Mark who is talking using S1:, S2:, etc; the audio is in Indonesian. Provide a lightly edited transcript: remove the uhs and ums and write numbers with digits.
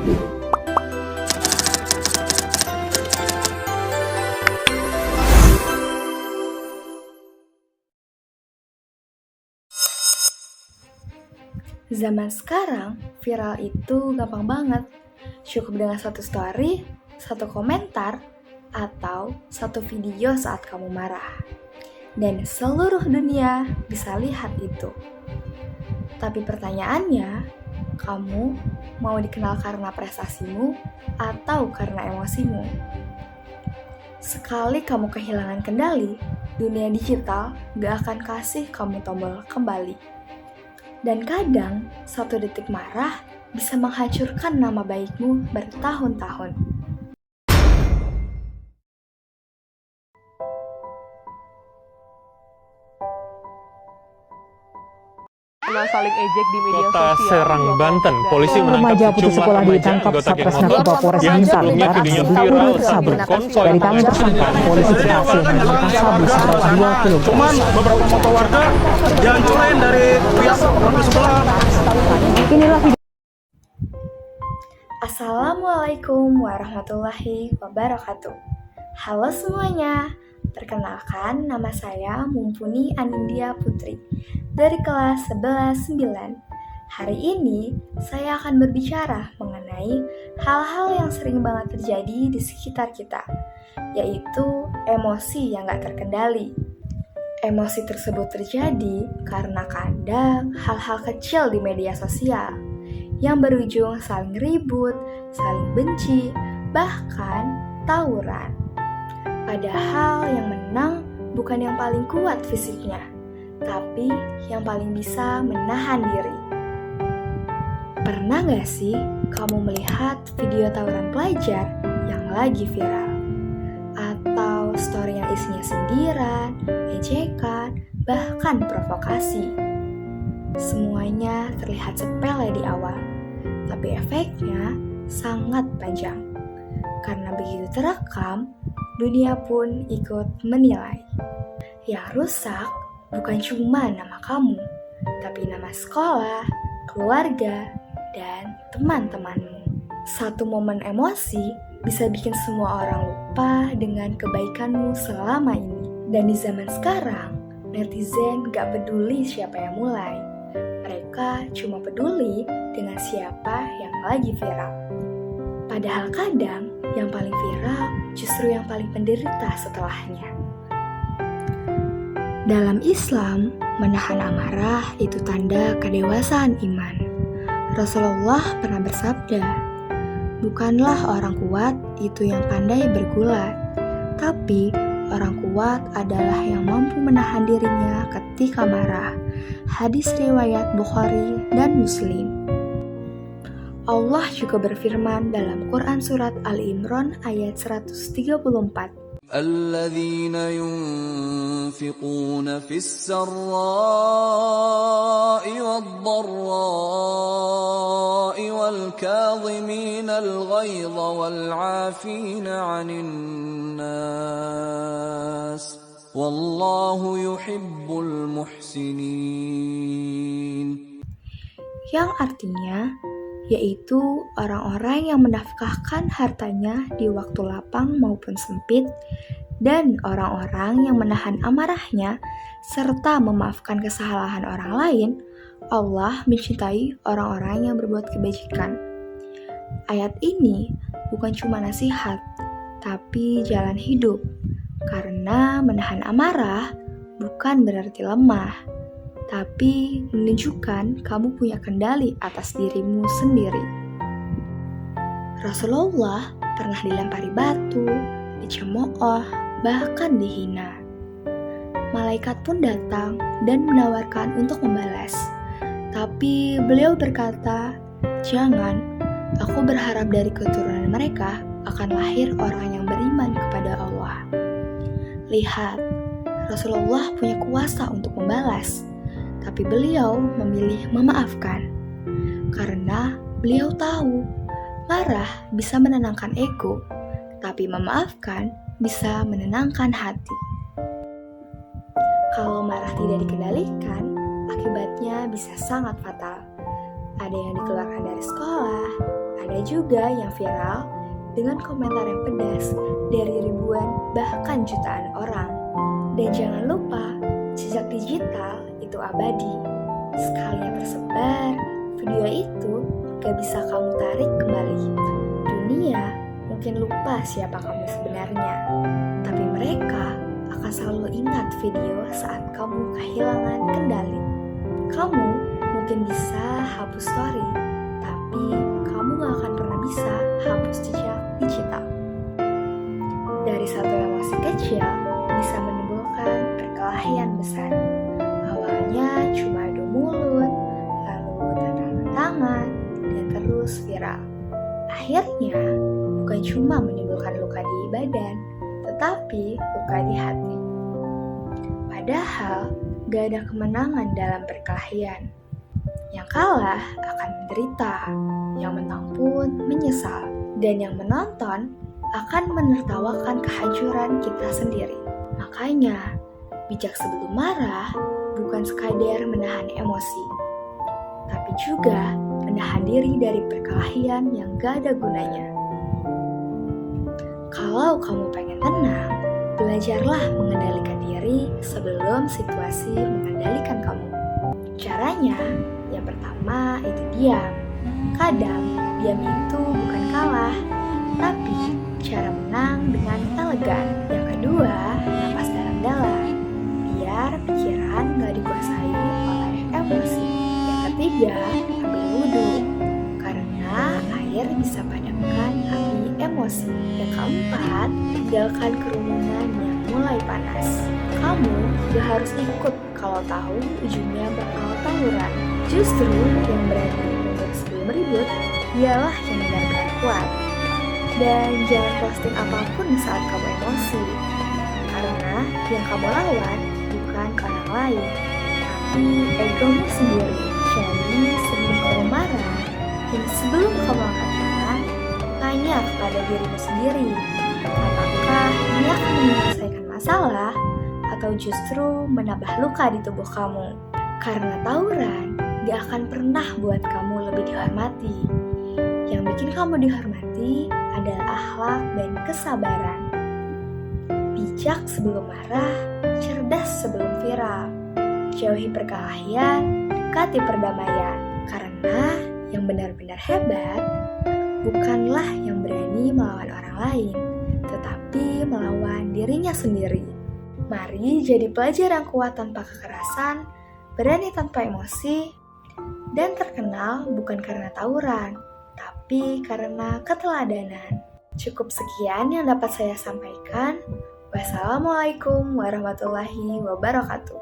S1: Zaman sekarang, viral itu gampang banget. Cukup dengan satu story, satu komentar, atau satu video saat kamu marah. Dan seluruh dunia bisa lihat itu. Tapi pertanyaannya, kamu mau dikenal karena prestasimu atau karena emosimu? Sekali kamu kehilangan kendali, dunia digital gak akan kasih kamu tombol kembali. Dan kadang, satu detik marah bisa menghancurkan nama baikmu bertahun-tahun.
S2: Saling ejek di media
S3: Kota
S2: sosial.
S3: Serang, Banten, polisi menangkap
S4: putus
S3: sejumlah
S4: sekolah
S3: remaja
S4: ditangkap
S3: anggota geng
S4: Satres
S3: motor
S4: Narkoba Polres
S3: yang
S4: Blitar
S3: sebelumnya
S4: Barat
S3: videonya
S4: kabur
S3: viral saat
S4: kabur.
S3: berkonvoy
S4: Dari tangan tersangka, polisi berhasil menemukan sabu seberat 2 kg.
S5: Cuman beberapa motor warga dihancurin dari pihak warga sebelah.
S4: Inilah video.
S1: Assalamualaikum warahmatullahi wabarakatuh. Halo semuanya, perkenalkan nama saya Mumpuni Anindya Putri dari kelas 11-9. Hari ini saya akan berbicara mengenai hal-hal yang sering banget terjadi di sekitar kita, yaitu emosi yang gak terkendali. Emosi tersebut terjadi karena kadang hal-hal kecil di media sosial yang berujung saling ribut, saling benci, bahkan tawuran. Padahal yang menang bukan yang paling kuat fisiknya, tapi yang paling bisa menahan diri. Pernah gak sih kamu melihat video tawuran pelajar yang lagi viral? Atau story yang isinya sindiran, ejekan, bahkan provokasi? Semuanya terlihat sepele di awal, tapi efeknya sangat panjang. Karena begitu terekam, dunia pun ikut menilai. Yang rusak bukan cuma nama kamu, tapi nama sekolah, keluarga, dan teman-temanmu. Satu momen emosi bisa bikin semua orang lupa dengan kebaikanmu selama ini. Dan di zaman sekarang, netizen gak peduli siapa yang mulai. Mereka cuma peduli dengan siapa yang lagi viral. Padahal kadang yang paling viral justru yang paling penderita setelahnya. Dalam Islam, menahan amarah itu tanda kedewasaan iman. Rasulullah pernah bersabda, "Bukanlah orang kuat itu yang pandai bergulat, tapi orang kuat adalah yang mampu menahan dirinya ketika marah." Hadis riwayat Bukhari dan Muslim. Allah juga berfirman dalam Quran Surat Ali Imran ayat 134.
S6: الذين ينفقون في السراء والضراء والكاظمين الغيظ والعافين عن الناس والله يحب المحسنين.
S1: Yang artinya yaitu orang-orang yang menafkahkan hartanya di waktu lapang maupun sempit, dan orang-orang yang menahan amarahnya serta memaafkan kesalahan orang lain. Allah mencintai orang-orang yang berbuat kebajikan. Ayat ini bukan cuma nasihat, tapi jalan hidup, karena menahan amarah bukan berarti lemah, tapi menunjukkan kamu punya kendali atas dirimu sendiri. Rasulullah pernah dilempari batu, dicemooh, bahkan dihina. Malaikat pun datang dan menawarkan untuk membalas. Tapi beliau berkata, "Jangan, aku berharap dari keturunan mereka akan lahir orang yang beriman kepada Allah." Lihat, Rasulullah punya kuasa untuk membalas, tapi beliau memilih memaafkan. Karena beliau tahu, marah bisa menenangkan ego, tapi memaafkan bisa menenangkan hati. Kalau marah tidak dikendalikan, akibatnya bisa sangat fatal. Ada yang dikeluarkan dari sekolah, Ada juga yang viral dengan komentar yang pedas dari ribuan bahkan jutaan orang. Dan jangan lupa, jejak digital itu abadi. Sekali tersebar, video itu gak bisa kamu tarik kembali. Dunia mungkin lupa siapa kamu sebenarnya, tapi mereka akan selalu ingat video saat kamu kehilangan kendali. Kamu mungkin bisa hapus story, tapi kamu gak akan pernah bisa hapus jejak digital. Dari satu emosi kecil bisa menimbulkan perkelahian besar. Awalnya cuma adu mulut, lalu tatapan tangan, dan terus viral. Akhirnya bukan cuma menimbulkan luka di badan, tetapi luka di hati. Padahal gak ada kemenangan dalam perkelahian. Yang kalah akan menderita, yang menang pun menyesal, dan yang menonton akan menertawakan kehancuran kita sendiri. Makanya, bijak sebelum marah bukan sekadar menahan emosi, tapi juga menahan diri dari perkelahian yang gak ada gunanya. Kalau kamu pengen tenang, belajarlah mengendalikan diri sebelum situasi mengendalikan kamu. Caranya, yang pertama itu diam. Kadang, diam itu bukan kalah, tapi cara menang dengan elegan. Yang kedua, napas dalam-dalam, biar pikiran gak dikuasai oleh emosi. Yang ketiga, ambil wudhu, karena air bisa padamkan api emosi. Yang keempat, tinggalkan kerumunan yang mulai panas. Kamu gak harus ikut kalau tahu ujungnya bakal tawuran. Justru yang berani mundur sebelum ribut, dialah yang benar-benar kuat. Dan jangan posting apapun saat kamu emosi, karena yang kamu lawan bukan orang lain, tapi egomu sendiri. Jadi sebelum kamu marah, dan sebelum kamu angkat tangan, tanya kepada dirimu sendiri, apakah ini akan menyelesaikan masalah atau justru menambah luka di tubuh kamu? Karena tawuran gak akan pernah buat kamu lebih dihormati. Yang bikin kamu dihormati adalah akhlak dan kesabaran. Bijak sebelum marah, cerdas sebelum viral. Jauhi perkelahian, dekati perdamaian. Karena yang benar-benar hebat bukanlah yang berani melawan orang lain, tetapi melawan dirinya sendiri. Mari jadi pelajar yang kuat tanpa kekerasan, berani tanpa emosi, dan terkenal bukan karena tawuran, tapi karena keteladanan. Cukup sekian yang dapat saya sampaikan. Wassalamualaikum warahmatullahi wabarakatuh.